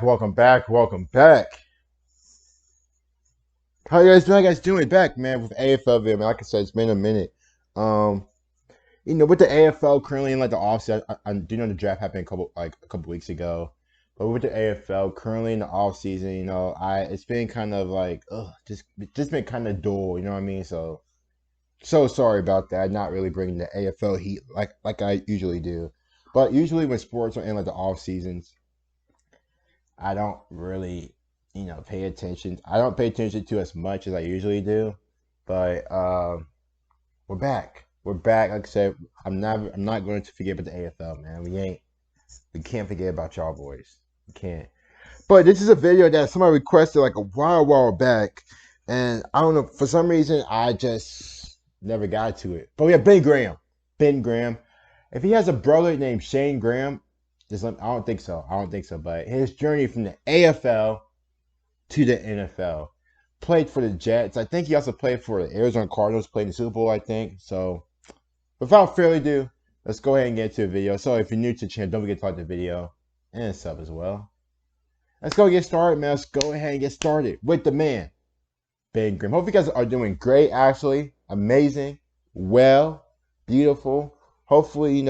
Welcome back. How you guys doing? How you guys doing? Back, man, with AFL video, man. Like I said, it's been a minute. Um, with the AFL currently in like the offseason, I do know the draft happened a couple weeks ago, but with the AFL currently in the off season, it's been kind of like, just been kind of dull. You know what I mean? So sorry about that. Not really bringing the AFL heat like I usually do, but usually when sports are in like the off seasons. I don't really, pay attention. I don't pay attention to as much as I usually do. But we're back. We're back. Like I said, I'm not going to forget about the AFL, man. We can't forget about y'all boys. We can't. But this is a video that somebody requested like a while back, and I don't know, for some reason I just never got to it. But we have Ben Graham. Ben Graham. If he has a brother named Shane Graham, I don't think so. I don't think so. But his journey from the AFL to the NFL. Played for the Jets. I think he also played for the Arizona Cardinals, played in the Super Bowl, I think. So without further ado, let's go ahead and get to the video. So if you're new to the channel, don't forget to like the video and sub as well. Let's go get started, man. Let's go ahead and get started with the man, Ben Grimm. Hope you guys are doing great, actually. Amazing. Well, beautiful. Hopefully,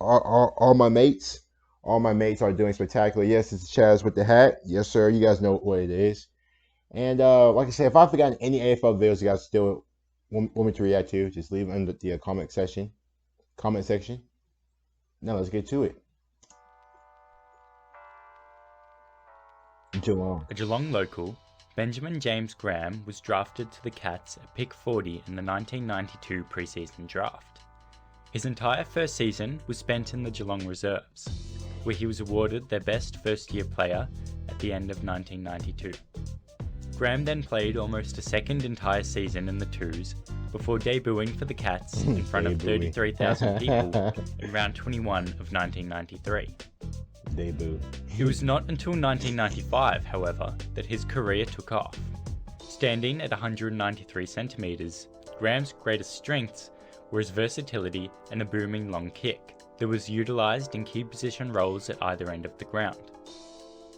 all my mates. All my mates are doing spectacular. Yes, it's Chaz with the hat. Yes, sir. You guys know what it is. And like I said, if I've forgotten any AFL videos you guys still want me to react to, just leave them in the comment section. Now let's get to it. Geelong. A Geelong local, Benjamin James Graham was drafted to the Cats at pick 40 in the 1992 preseason draft. His entire first season was spent in the Geelong reserves, where he was awarded their best first-year player at the end of 1992. Graham then played almost a second entire season in the twos before debuting for the Cats in front of 33,000 people in round 21 of 1993. Debut. It was not until 1995, however, that his career took off. Standing at 193 centimetres, Graham's greatest strengths were his versatility and a booming long kick that was utilised in key position roles at either end of the ground.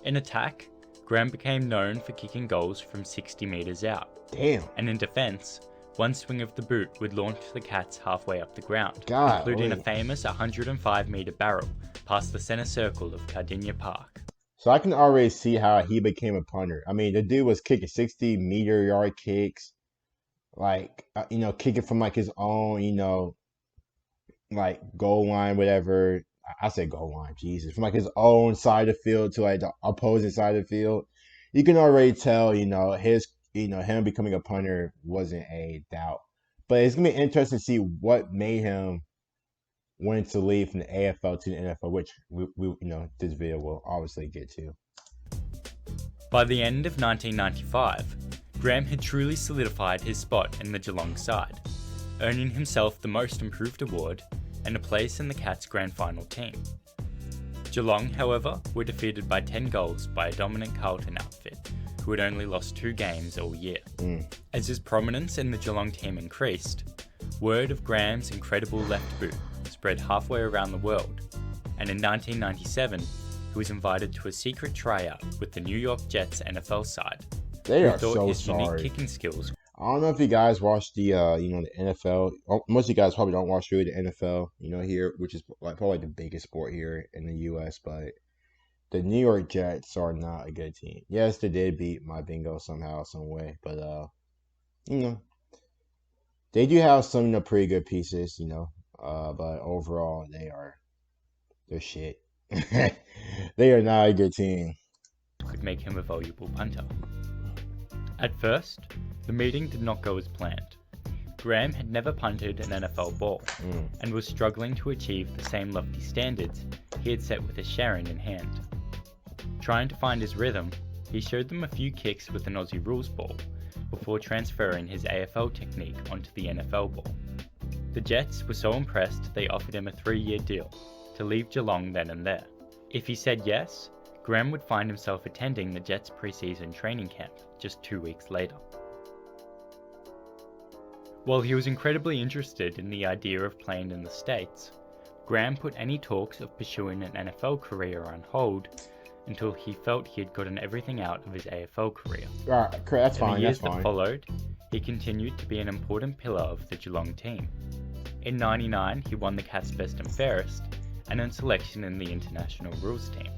In attack, Graham became known for kicking goals from 60 metres out. Damn. And in defence, one swing of the boot would launch the Cats halfway up the ground, God, including a famous 105-metre barrel past the centre circle of Cardinia Park. So I can already see how he became a punter. I mean, the dude was kicking 60-meter yard kicks, kicking from like his own, like goal line, whatever. I say goal line, Jesus, from like his own side of the field to like the opposing side of the field. You can already tell, him becoming a punter wasn't a doubt. But it's gonna be interesting to see what made him want to leave from the AFL to the NFL, which this video will obviously get to. By the end of 1995, Graham had truly solidified his spot in the Geelong side, earning himself the Most Improved award and a place in the Cats' grand final team. Geelong, however, were defeated by 10 goals by a dominant Carlton outfit, who had only lost 2 games all year. As his prominence in the Geelong team increased, word of Graham's incredible left boot spread halfway around the world, and in 1997, he was invited to a secret tryout with the New York Jets NFL side. They are thought so his sorry. unique kicking skills. I don't know if you guys watch the the NFL. Most of you guys probably don't watch really the NFL, here, which is probably the biggest sport here in the U.S. But the New York Jets are not a good team. Yes, they did beat my bingo somehow, some way, but they do have some pretty good pieces, but overall they're shit. They are not a good team. Could make him a valuable punter. At first, the meeting did not go as planned. Graham had never punted an NFL ball and was struggling to achieve the same lofty standards he had set with a Sharon in hand. Trying to find his rhythm, he showed them a few kicks with an Aussie rules ball before transferring his AFL technique onto the NFL ball. The Jets were so impressed they offered him a 3-year deal to leave Geelong then and there. If he said yes, Graham would find himself attending the Jets' preseason training camp just 2 weeks later. While he was incredibly interested in the idea of playing in the States, Graham put any talks of pursuing an NFL career on hold until he felt he had gotten everything out of his AFL career. Alright, that's fine. In the years That's fine. that followed, he continued to be an important pillar of the Geelong team. In '99, he won the Cats Best and Fairest, and earned selection in the international rules team.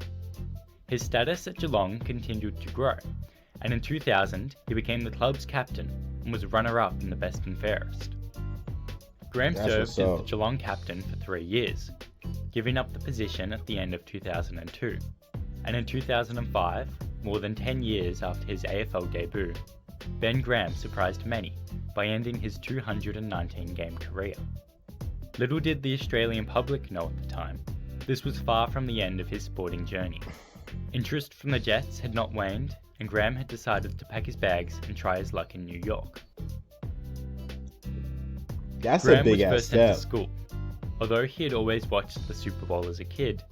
His status at Geelong continued to grow, and in 2000, he became the club's captain and was runner-up in the Best and Fairest. Graham served as the Geelong captain for 3 years, giving up the position at the end of 2002, and in 2005, more than 10 years after his AFL debut, Ben Graham surprised many by ending his 219-game career. Little did the Australian public know at the time, this was far from the end of his sporting journey. Interest from the Jets had not waned, and Graham had decided to pack his bags and try his luck in New York. That's Graham a big was ass first sent step. to school. Although he had always watched the Super Bowl as a kid,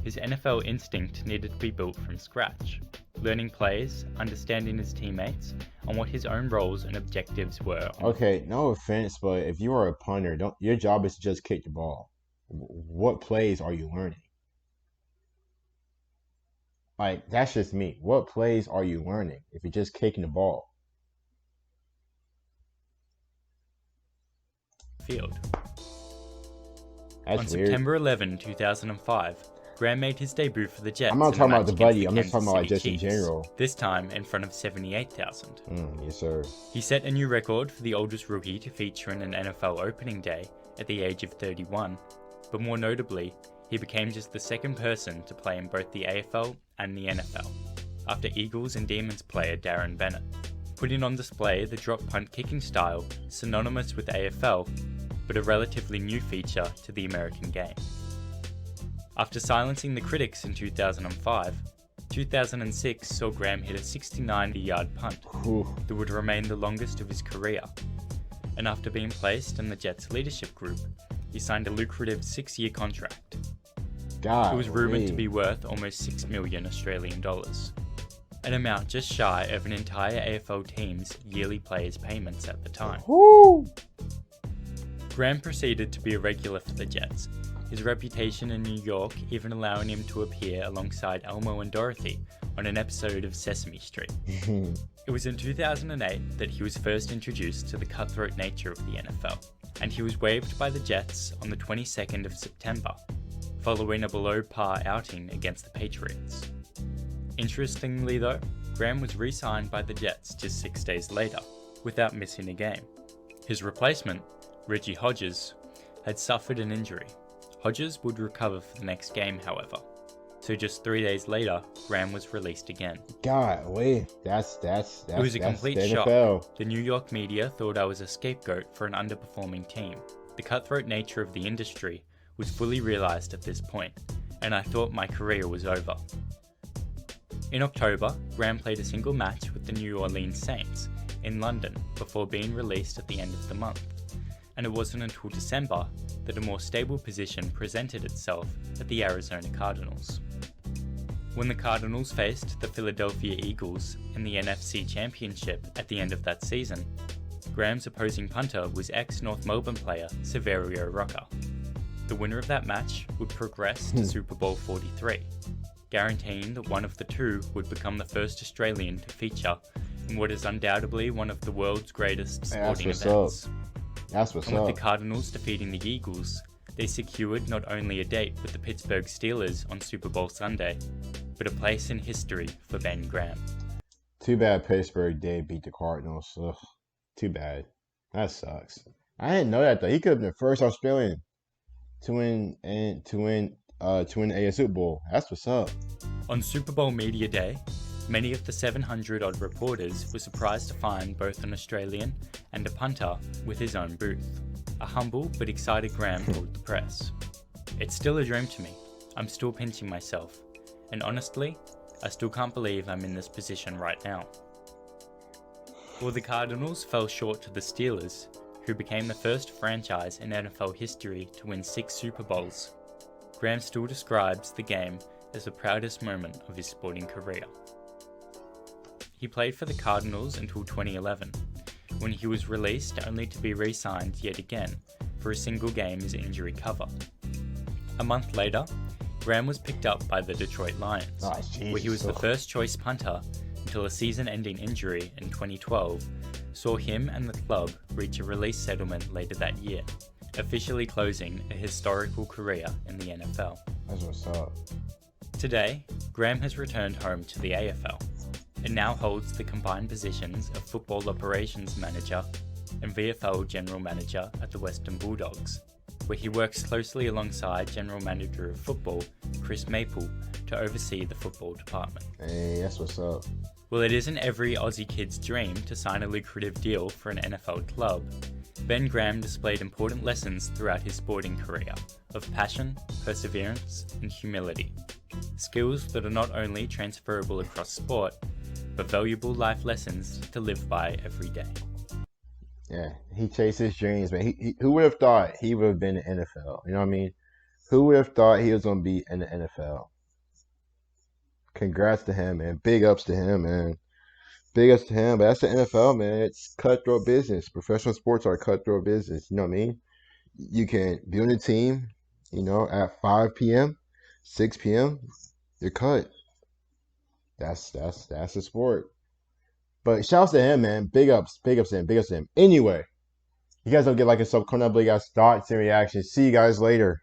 his NFL instinct needed to be built from scratch, learning plays, understanding his teammates, and what his own roles and objectives were. Okay, no offense, but if you are a punter, your job is to just kick the ball. What plays are you learning? Like, that's just me. What plays are you learning if you're just kicking the ball? Field. That's On weird. September 11, 2005, Graham made his debut for the Jets. I'm not in a talking about match the against buddy. I'm just Kansas talking about City just in Chiefs, general. This time in front of 78,000. Yes, sir. He set a new record for the oldest rookie to feature in an NFL opening day at the age of 31, but more notably, he became just the second person to play in both the AFL and the NFL, after Eagles and Demons player Darren Bennett, putting on display the drop punt kicking style synonymous with AFL, but a relatively new feature to the American game. After silencing the critics in 2005, 2006 saw Graham hit a 69-yard punt that would remain the longest of his career, and after being placed in the Jets leadership group, he signed a lucrative 6-year contract. It was rumoured to be worth almost $6 million Australian dollars, an amount just shy of an entire AFL team's yearly players' payments at the time. Graham proceeded to be a regular for the Jets, his reputation in New York even allowing him to appear alongside Elmo and Dorothy on an episode of Sesame Street. It was in 2008 that he was first introduced to the cutthroat nature of the NFL, and he was waived by the Jets on the 22nd of September, following a below-par outing against the Patriots. Interestingly though, Graham was re-signed by the Jets just 6 days later, without missing a game. His replacement, Reggie Hodges, had suffered an injury. Hodges would recover for the next game, however. So just 3 days later, Graham was released again. That's It was a complete the shock. NFL. The New York media thought I was a scapegoat for an underperforming team. The cutthroat nature of the industry was fully realized at this point, and I thought my career was over. In October, Graham played a single match with the New Orleans Saints in London before being released at the end of the month, and it wasn't until December that a more stable position presented itself at the Arizona Cardinals. When the Cardinals faced the Philadelphia Eagles in the NFC Championship at the end of that season, Graham's opposing punter was ex-North Melbourne player Saverio Rocca. The winner of that match would progress to Super Bowl 43, guaranteeing that one of the two would become the first Australian to feature in what is undoubtedly one of the world's greatest sporting events. That's what's And with up. the Cardinals defeating the Eagles, they secured not only a date with the Pittsburgh Steelers on Super Bowl Sunday, but a place in history for Ben Graham. Too bad Pittsburgh did beat the Cardinals. Ugh, too bad. That sucks. I didn't know that though. He could have been the first Australian to win a Super Bowl. That's what's up. On Super Bowl Media Day, many of the 700-odd reporters were surprised to find both an Australian and a punter with his own booth. A humble but excited Graham told the press, "It's still a dream to me. I'm still pinching myself. And honestly, I still can't believe I'm in this position right now." While the Cardinals fell short to the Steelers, who became the first franchise in NFL history to win 6 Super Bowls, Graham still describes the game as the proudest moment of his sporting career. He played for the Cardinals until 2011, when he was released only to be re-signed yet again for a single game as injury cover. A month later, Graham was picked up by the Detroit Lions, where he was the first choice punter until a season-ending injury in 2012 saw him and the club reach a release settlement later that year, officially closing a historical career in the NFL. That's what's up. Today, Graham has returned home to the AFL and now holds the combined positions of Football Operations Manager and VFL General Manager at the Western Bulldogs, where he works closely alongside General Manager of Football, Chris Maple, to oversee the football department. Hey, that's what's up. Well, it isn't every Aussie kid's dream to sign a lucrative deal for an NFL club. Ben Graham displayed important lessons throughout his sporting career of passion, perseverance, and humility. Skills that are not only transferable across sport, but valuable life lessons to live by every day. Yeah, he chased his dreams, man. Who would have thought he would have been in the NFL? You know what I mean? Who would have thought he was going to be in the NFL? Congrats to him, man. Big ups to him, man. Big ups to him. But that's the NFL, man. It's cutthroat business. Professional sports are cutthroat business. You know what I mean? You can build a team, at 5 p.m., 6 p.m., you're cut. That's the sport. But shouts to him, man. Big ups to him. Anyway, you guys don't get like a sub coming up, but you guys thoughts and reactions. See you guys later.